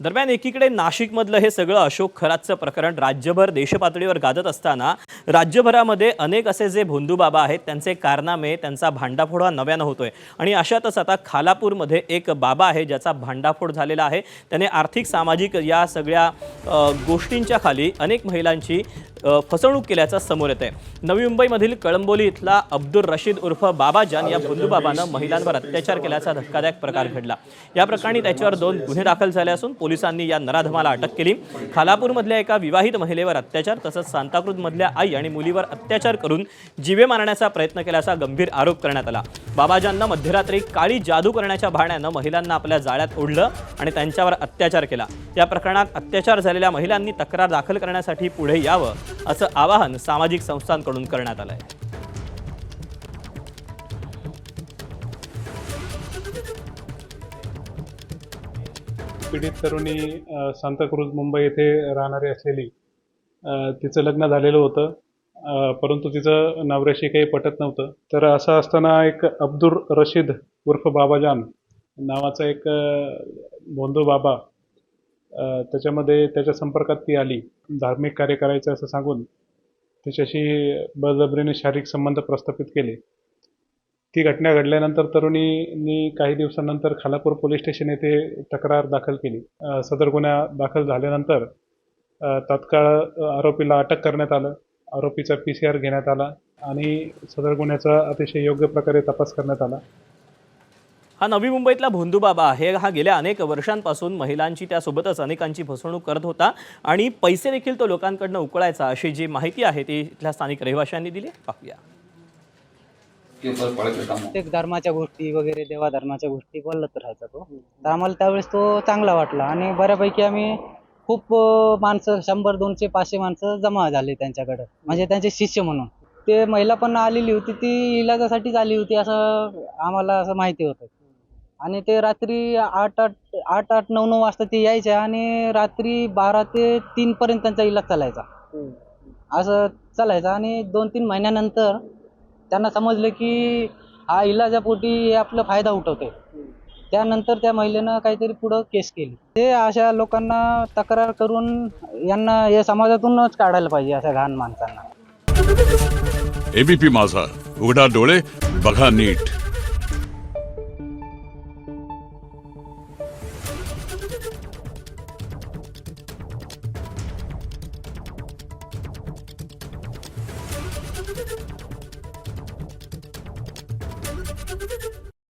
दरम्यान एकीकडे नाशिकमधलं हे सगळं अशोक खरातचं प्रकरण राज्यभर देशपातळीवर गाजत असताना राज्यभरामध्ये अनेक असे जे भोंदू बाबा आहेत त्यांचे कारनामे, त्यांचा भांडाफोड हा नव्यानं होतोय आणि अशातच आता खालापूरमध्ये एक बाबा आहे ज्याचा भांडाफोड झालेला आहे। त्याने आर्थिक सामाजिक या सगळ्या गोष्टींच्या खाली अनेक महिलांची फसवणूक केल्याचं समोर येत आहे। नवी मुंबईमधील कळंबोली इथला अब्दुल रशीद उर्फ बाबाजान या भोंदू बाबानं महिलांवर अत्याचार केल्याचा धक्कादायक प्रकार घडला। या प्रकरणी त्याच्यावर 2 गुन्हे दाखल झाले असून पोलिसांनी या नराधमाला अटक केली। खालापूरमधल्या एका विवाहित महिलेवर अत्याचार तसंच सांताक्रूजमधल्या आई आणि मुलीवर अत्याचार करून जीवे मारण्याचा प्रयत्न केल्याचा गंभीर आरोप करण्यात आला। बाबाजाननं मध्यरात्री काळी जादू करण्याच्या बहाण्यानं महिलांना आपल्या जाळ्यात ओढलं आणि त्यांच्यावर अत्याचार केला। या प्रकरणात अत्याचार झालेल्या महिलांनी तक्रार दाखल करण्यासाठी पुढे यावं असं आवाहन सामाजिक संस्थांकडून करण्यात आलं आहे। पीडित तरुणी सांताक्रूज मुंबई येथे राहणारी असलेली तिचं लग्न झालेलं होतं, परंतु तिचं नवऱ्याशी काही पटत नव्हतं। तर असं असताना एक अब्दुल रशीद उर्फ बाबाजान नावाचा एक भोंदू बाबा त्याच्यामध्ये त्याच्या संपर्कात ती आली। धार्मिक कार्य करायचं असं सांगून त्याच्याशी बळजबरीने शारीरिक संबंध प्रस्थापित केले। ती घटना घडल्यानंतर तरुणींनी काही दिवसांनंतर खालापूर पोलीस स्टेशन येथे तक्रार दाखल केली। सदर गुन्हा दाखल झाल्यानंतर तात्काळ आरोपीला अटक करण्यात आलं। आरोपीचा PCR घेण्यात आला आणि सदर गुन्ह्याचा अतिशय योग्य प्रकारे तपास करण्यात आला। हा नवी मुंबईतला भोंदू बाबा आहे। हा गेल्या अनेक वर्षांपासून महिलांची त्यासोबतच अनेकांची फसवणूक करत होता आणि पैसे देखील तो लोकांकडून उकळायचा, अशी जी माहिती आहे ती इथल्या स्थानिक रहिवाशांनी दिली। पाहूया। प्रत्येक धर्माच्या गोष्टी वगैरे देवा धर्माच्या गोष्टी बोलत राहायचा तो। तर आम्हाला त्यावेळेस तो चांगला वाटला आणि बऱ्यापैकी आम्ही खूप माणसं 100, 200, 500 माणसं जमा झाले त्यांच्याकडे, म्हणजे त्यांचे शिष्य म्हणून। ते महिला पण आलेली होती, ती इलाजासाठीच आली होती असं आम्हाला असं माहिती होतं। आणि ते रात्री 8, 9 वाजता ते यायचे आणि रात्री 12 ते 3 पर्यंत त्यांचा इलाज चालायचा। असं चालायचं आणि 2-3 महिन्यानंतर त्यांना समजलं की हा इलाजापोटी आपला फायदा उठवतोय। त्यानंतर त्या महिलेनं काहीतरी पुढं केस केली। ते अशा लोकांना तक्रार करून यांना या समाजातूनच काढायला पाहिजे, अशा घाण माणसांना। एबीपी माझा, उघडा डोळे बघा नीट।